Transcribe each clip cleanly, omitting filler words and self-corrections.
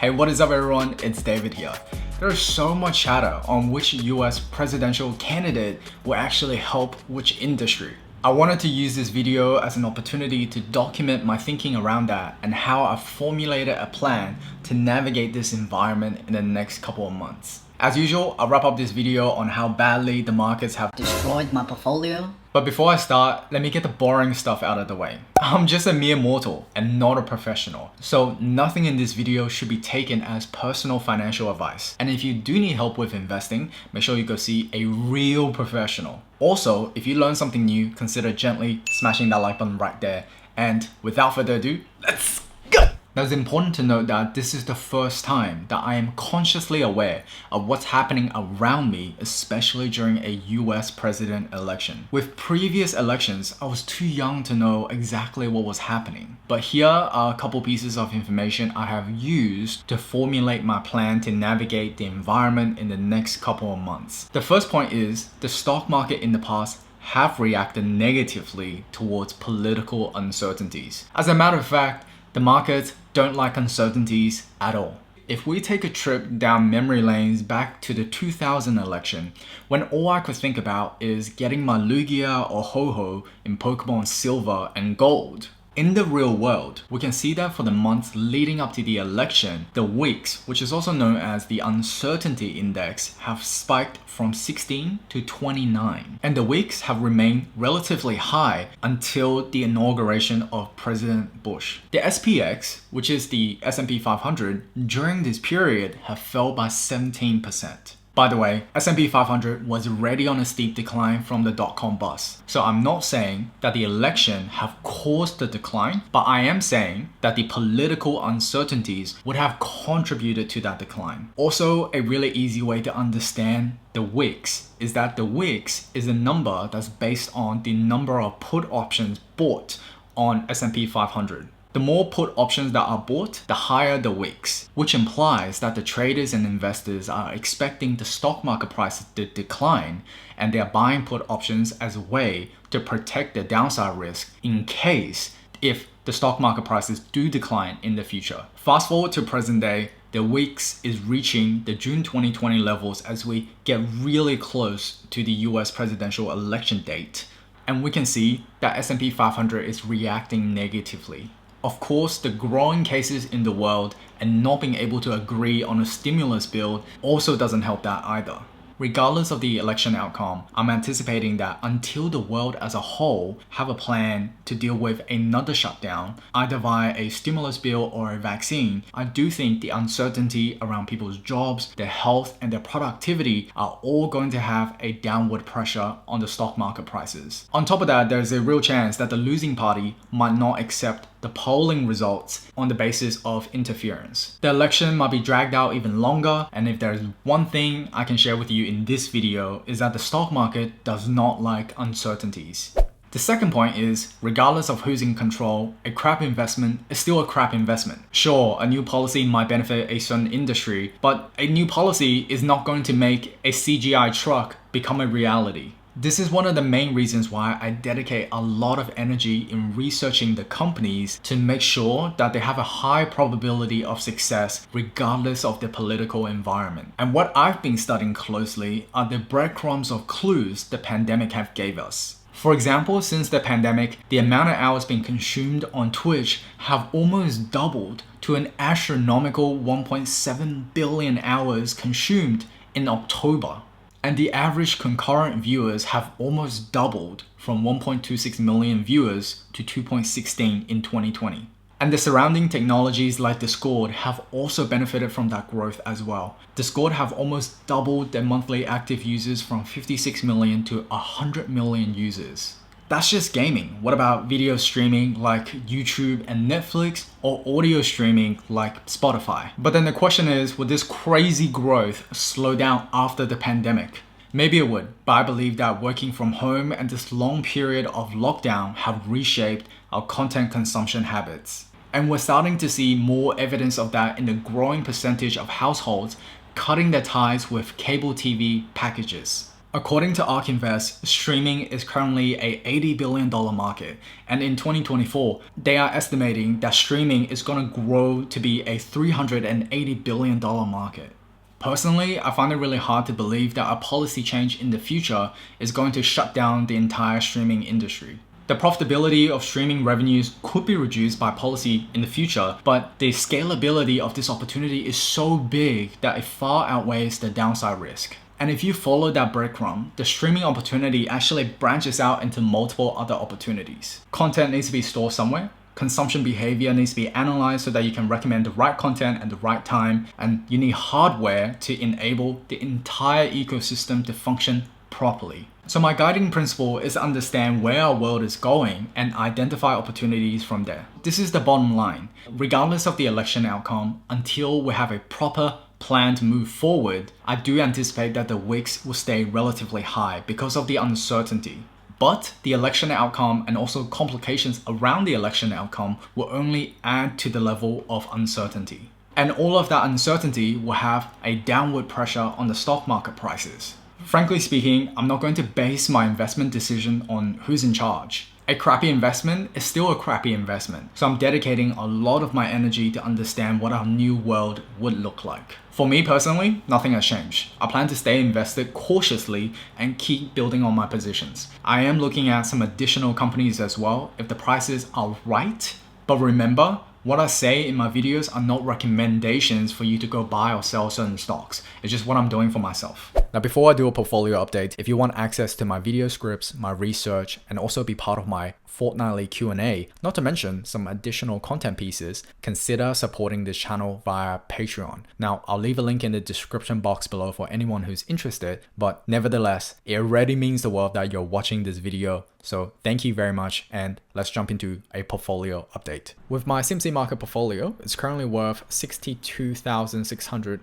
Hey, what is up everyone? It's David here. There is so much chatter on which US presidential candidate will actually help which industry. I wanted to use this video as an opportunity to document my thinking around that and how I've formulated a plan to navigate this environment in the next couple of months. As usual, I'll wrap up this video on how badly the markets have destroyed my portfolio. But before I start, let me get the boring stuff out of the way. I'm just a mere mortal and not a professional, so nothing in this video should be taken as personal financial advice. And if you do need help with investing, make sure you go see a real professional. Also, if you learn something new, consider gently smashing that like button right there. And without further ado, let's go! Now it's important to note that this is the first time that I am consciously aware of what's happening around me, especially during a US president election. With previous elections, I was too young to know exactly what was happening. But here are a couple pieces of information I have used to formulate my plan to navigate the environment in the next couple of months. The first point is the stock market in the past have reacted negatively towards political uncertainties. As a matter of fact, the markets don't like uncertainties at all. If we take a trip down memory lanes back to the 2000 election, when all I could think about is getting my Lugia or Ho-Ho in Pokemon Silver and Gold. In the real world, we can see that for the months leading up to the election, the weeks, which is also known as the uncertainty index, have spiked from 16 to 29. And the weeks have remained relatively high until the inauguration of President Bush. The SPX, which is the S&P 500, during this period have fell by 17%. By the way, S&P 500 was already on a steep decline from the dot-com bust. So I'm not saying that the election have caused the decline, but I am saying that the political uncertainties would have contributed to that decline. Also, a really easy way to understand the wicks is that the wicks is a number that's based on the number of put options bought on S&P 500. The more put options that are bought, the higher the wicks, which implies that the traders and investors are expecting the stock market price to decline, and they are buying put options as a way to protect their downside risk in case if the stock market prices do decline in the future. Fast forward to present day, the wicks is reaching the June 2020 levels as we get really close to the US presidential election date, and we can see that S&P 500 is reacting negatively. Of course, the growing cases in the world and not being able to agree on a stimulus bill also doesn't help that either. Regardless of the election outcome, I'm anticipating that until the world as a whole have a plan to deal with another shutdown, either via a stimulus bill or a vaccine, I do think the uncertainty around people's jobs, their health, and their productivity are all going to have a downward pressure on the stock market prices. On top of that, there's a real chance that the losing party might not accept the polling results on the basis of interference. The election might be dragged out even longer, and if there's one thing I can share with you in this video is that the stock market does not like uncertainties. The second point is, regardless of who's in control, a crap investment is still a crap investment. Sure, a new policy might benefit a certain industry, but a new policy is not going to make a CGI truck become a reality. This is one of the main reasons why I dedicate a lot of energy in researching the companies to make sure that they have a high probability of success regardless of the political environment. And what I've been studying closely are the breadcrumbs of clues the pandemic have gave us. For example, since the pandemic, the amount of hours being consumed on Twitch have almost doubled to an astronomical 1.7 billion hours consumed in October. And the average concurrent viewers have almost doubled from 1.26 million viewers to 2.16 in 2020. And the surrounding technologies like Discord have also benefited from that growth as well. Discord have almost doubled their monthly active users from 56 million to 100 million users. That's just gaming. What about video streaming like YouTube and Netflix, or audio streaming like Spotify? But then the question is, would this crazy growth slow down after the pandemic? Maybe it would, but I believe that working from home and this long period of lockdown have reshaped our content consumption habits. And we're starting to see more evidence of that in the growing percentage of households cutting their ties with cable TV packages. According to ARK Invest, streaming is currently a $80 billion market, and in 2024, they are estimating that streaming is going to grow to be a $380 billion market. Personally, I find it really hard to believe that a policy change in the future is going to shut down the entire streaming industry. The profitability of streaming revenues could be reduced by policy in the future, but the scalability of this opportunity is so big that it far outweighs the downside risk. And if you follow that breadcrumb, the streaming opportunity actually branches out into multiple other opportunities. Content needs to be stored somewhere. Consumption behavior needs to be analyzed so that you can recommend the right content at the right time. And you need hardware to enable the entire ecosystem to function properly. So my guiding principle is to understand where our world is going and identify opportunities from there. This is the bottom line. Regardless of the election outcome, until we have a proper plan to move forward, I do anticipate that the wicks will stay relatively high because of the uncertainty. But the election outcome and also complications around the election outcome will only add to the level of uncertainty. And all of that uncertainty will have a downward pressure on the stock market prices. Frankly speaking, I'm not going to base my investment decision on who's in charge. A crappy investment is still a crappy investment. So I'm dedicating a lot of my energy to understand what our new world would look like. For me personally, nothing has changed. I plan to stay invested cautiously and keep building on my positions. I am looking at some additional companies as well if the prices are right. But remember, what I say in my videos are not recommendations for you to go buy or sell certain stocks. It's just what I'm doing for myself. Now, before I do a portfolio update, if you want access to my video scripts, my research, and also be part of my fortnightly Q&A, not to mention some additional content pieces, consider supporting this channel via Patreon. Now, I'll leave a link in the description box below for anyone who's interested, but nevertheless, it already means the world that you're watching this video. So thank you very much, and let's jump into a portfolio update. With my CMC market portfolio, it's currently worth $62,600.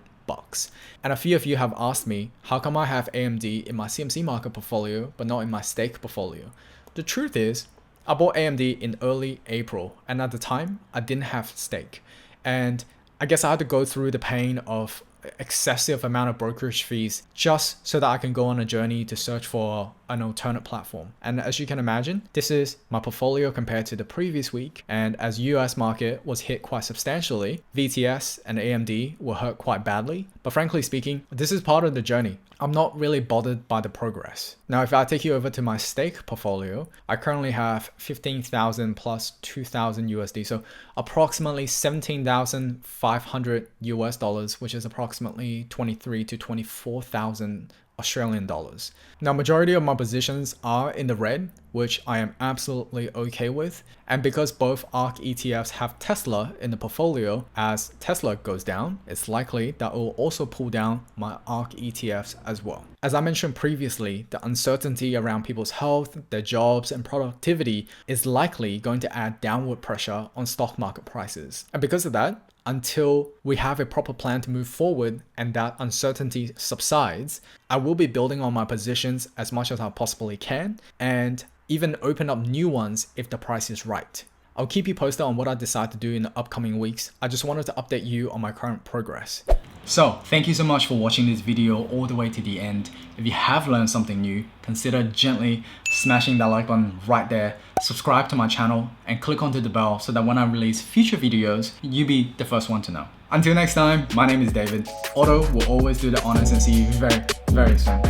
And a few of you have asked me, how come I have AMD in my CMC market portfolio but not in my stake portfolio? The truth is, I bought AMD in early April, and at the time, I didn't have stake. And I guess I had to go through the pain of excessive amount of brokerage fees just so that I can go on a journey to search for an alternate platform. And as you can imagine, this is my portfolio compared to the previous week. And as US market was hit quite substantially, VTS and AMD were hurt quite badly. But frankly speaking, this is part of the journey. I'm not really bothered by the progress. Now, if I take you over to my stake portfolio, I currently have 15,000 plus 2,000 USD. So approximately 17,500 US dollars, which is approximately 23 to 24,000 Australian dollars. Now, majority of my positions are in the red, which I am absolutely okay with. And because both ARK ETFs have Tesla in the portfolio, as Tesla goes down, it's likely that it will also pull down my ARK ETFs as well. As I mentioned previously, the uncertainty around people's health, their jobs, and productivity is likely going to add downward pressure on stock market prices. And because of that, until we have a proper plan to move forward and that uncertainty subsides, I will be building on my positions as much as I possibly can and even open up new ones if the price is right. I'll keep you posted on what I decide to do in the upcoming weeks. I just wanted to update you on my current progress. So thank you so much for watching this video all the way to the end. If you have learned something new, consider gently smashing that like button right there, subscribe to my channel, and click onto the bell so that when I release future videos, you'll be the first one to know. Until next time, my name is David. Otto will always do the honors and see you very, very soon.